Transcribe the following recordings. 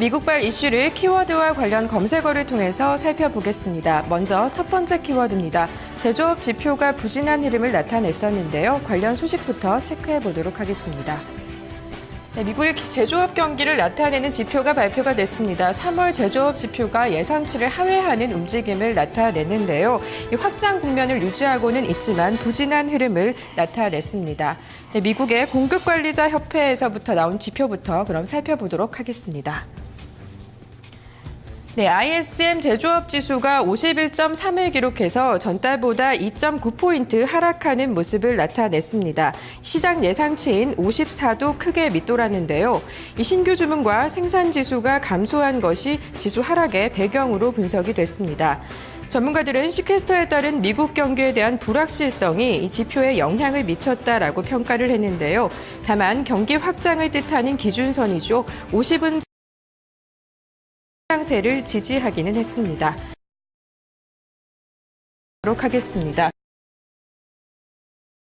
미국발 이슈를 키워드와 관련 검색어를 통해서 살펴보겠습니다. 먼저 첫 번째 키워드입니다. 제조업 지표가 부진한 흐름을 나타냈었는데요. 관련 소식부터 체크해 보도록 하겠습니다. 미국의 제조업 경기를 나타내는 지표가 발표가 됐습니다. 3월 제조업 지표가 예상치를 하회하는 움직임을 나타냈는데요. 이 확장 국면을 유지하고는 있지만 부진한 흐름을 나타냈습니다. 미국의 공급관리자협회에서부터 나온 지표부터 그럼 살펴보도록 하겠습니다. ISM 제조업 지수가 51.3을 기록해서 전달보다 2.9포인트 하락하는 모습을 나타냈습니다. 시장 예상치인 54도 크게 밑돌았는데요. 이 신규 주문과 생산 지수가 감소한 것이 지수 하락의 배경으로 분석이 됐습니다. 전문가들은 시퀘스터에 따른 미국 경기에 대한 불확실성이 이 지표에 영향을 미쳤다라고 평가를 했는데요. 다만 경기 확장을 뜻하는 기준선이죠. 50은 상세를 지지하기는 했습니다. 하겠습니다.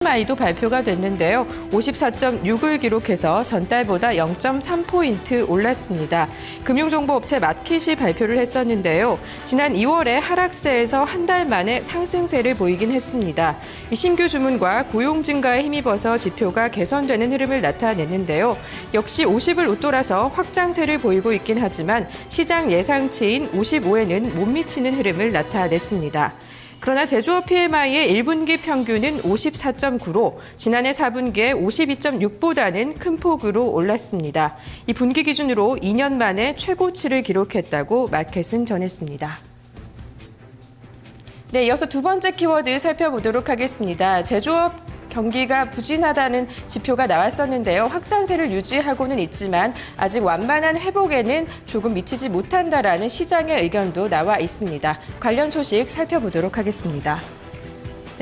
PMI도 발표가 됐는데요. 54.6을 기록해서 전달보다 0.3포인트 올랐습니다. 금융정보업체 마킷이 발표를 했었는데요. 지난 2월에 하락세에서 한 달 만에 상승세를 보이긴 했습니다. 이 신규 주문과 고용 증가에 힘입어서 지표가 개선되는 흐름을 나타냈는데요. 역시 50을 웃돌아서 확장세를 보이고 있긴 하지만 시장 예상치인 55에는 못 미치는 흐름을 나타냈습니다. 그러나 제조업 PMI의 1분기 평균은 54.9로 지난해 4분기에 52.6보다는 큰 폭으로 올랐습니다. 이 분기 기준으로 2년 만에 최고치를 기록했다고 마켓은 전했습니다. 이어서 두 번째 키워드 살펴보도록 하겠습니다. 제조업 경기가 부진하다는 지표가 나왔었는데요. 확장세를 유지하고는 있지만 아직 완만한 회복에는 조금 미치지 못한다라는 시장의 의견도 나와 있습니다. 관련 소식 살펴보도록 하겠습니다.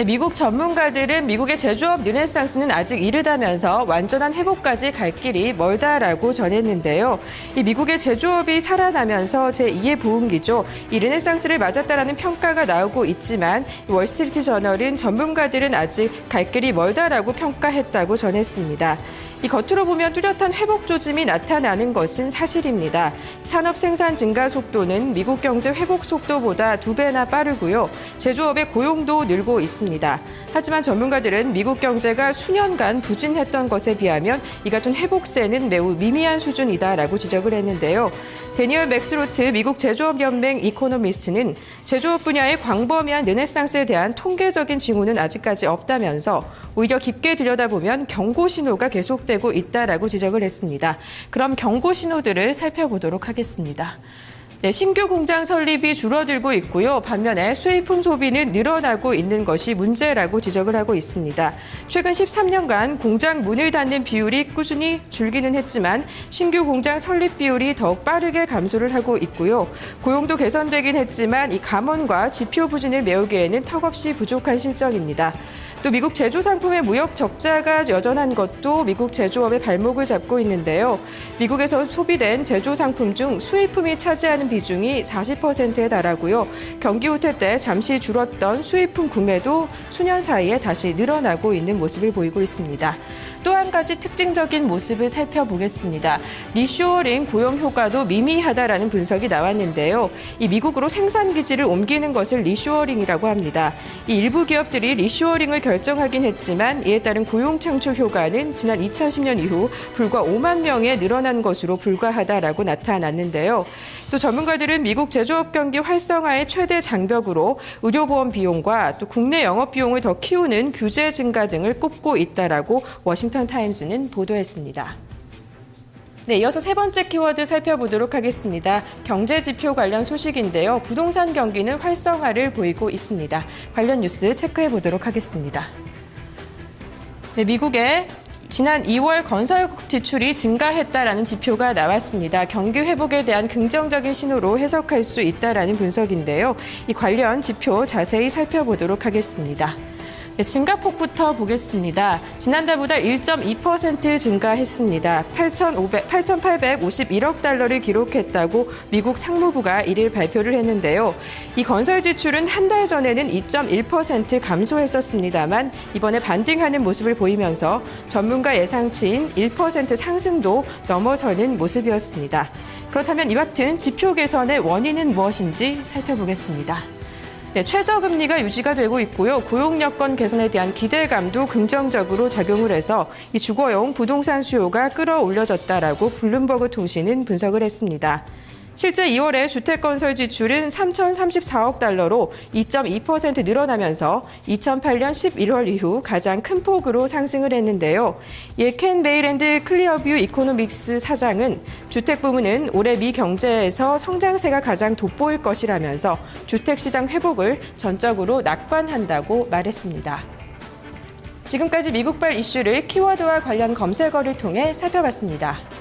미국 전문가들은 미국의 제조업 르네상스는 아직 이르다면서 완전한 회복까지 갈 길이 멀다라고 전했는데요. 이 미국의 제조업이 살아나면서 제2의 부흥기죠. 이 르네상스를 맞았다라는 평가가 나오고 있지만 월스트리트 저널은 전문가들은 아직 갈 길이 멀다라고 평가했다고 전했습니다. 이 겉으로 보면 뚜렷한 회복 조짐이 나타나는 것은 사실입니다. 산업 생산 증가 속도는 미국 경제 회복 속도보다 2배나 빠르고요. 제조업의 고용도 늘고 있습니다. 하지만 전문가들은 미국 경제가 수년간 부진했던 것에 비하면 이 같은 회복세는 매우 미미한 수준이다라고 지적을 했는데요. 데니얼 맥스로트 미국 제조업연맹 이코노미스트는 제조업 분야의 광범위한 르네상스에 대한 통계적인 징후는 아직까지 없다면서 오히려 깊게 들여다보면 경고 신호가 계속되고 있다라고 지적을 했습니다. 그럼 경고 신호들을 살펴보도록 하겠습니다. 신규 공장 설립이 줄어들고 있고요. 반면에 수입품 소비는 늘어나고 있는 것이 문제라고 지적을 하고 있습니다. 최근 13년간 공장 문을 닫는 비율이 꾸준히 줄기는 했지만 신규 공장 설립 비율이 더욱 빠르게 감소를 하고 있고요. 고용도 개선되긴 했지만 이 감원과 지표 부진을 메우기에는 턱없이 부족한 실정입니다. 또 미국 제조 상품의 무역 적자가 여전한 것도 미국 제조업의 발목을 잡고 있는데요. 미국에서 소비된 제조 상품 중 수입품이 차지하는 비중이 40%에 달하고요. 경기 후퇴 때 잠시 줄었던 수입품 구매도 수년 사이에 다시 늘어나고 있는 모습을 보이고 있습니다. 또 한 가지 특징적인 모습을 살펴보겠습니다. 리쇼어링 고용 효과도 미미하다라는 분석이 나왔는데요. 이 미국으로 생산 기지를 옮기는 것을 리쇼어링이라고 합니다. 이 일부 기업들이 리쇼어링을 결정하긴 했지만 이에 따른 고용 창출 효과는 지난 2010년 이후 불과 5만 명에 늘어난 것으로 불과하다라고 나타났는데요. 또 전문가들은 미국 제조업 경기 활성화의 최대 장벽으로 의료보험 비용과 또 국내 영업 비용을 더 키우는 규제 증가 등을 꼽고 있다라고 워싱턴 타임스는 보도했습니다. 이어서 세 번째 키워드 살펴보도록 하겠습니다. 경제 지표 관련 소식인데요. 부동산 경기는 활성화를 보이고 있습니다. 관련 뉴스 체크해 보도록 하겠습니다. 미국의 지난 2월 건설 지출이 증가했다라는 지표가 나왔습니다. 경기 회복에 대한 긍정적인 신호로 해석할 수 있다라는 분석인데요. 이 관련 지표 자세히 살펴보도록 하겠습니다. 증가폭부터 보겠습니다. 지난달보다 1.2% 증가했습니다. 8,851억 달러를 기록했다고 미국 상무부가 1일 발표를 했는데요. 이 건설 지출은 한 달 전에는 2.1% 감소했었습니다만 이번에 반등하는 모습을 보이면서 전문가 예상치인 1% 상승도 넘어서는 모습이었습니다. 그렇다면 이와 같은 지표 개선의 원인은 무엇인지 살펴보겠습니다. 네, 최저금리가 유지가 되고 있고요. 고용 여건 개선에 대한 기대감도 긍정적으로 작용을 해서 이 주거용 부동산 수요가 끌어올려졌다라고 블룸버그 통신은 분석을 했습니다. 실제 2월에 주택건설 지출은 3,034억 달러로 2.2% 늘어나면서 2008년 11월 이후 가장 큰 폭으로 상승을 했는데요. 켄 베이랜드 클리어뷰 이코노믹스 사장은 주택 부문은 올해 미 경제에서 성장세가 가장 돋보일 것이라면서 주택시장 회복을 전적으로 낙관한다고 말했습니다. 지금까지 미국발 이슈를 키워드와 관련 검색어를 통해 살펴봤습니다.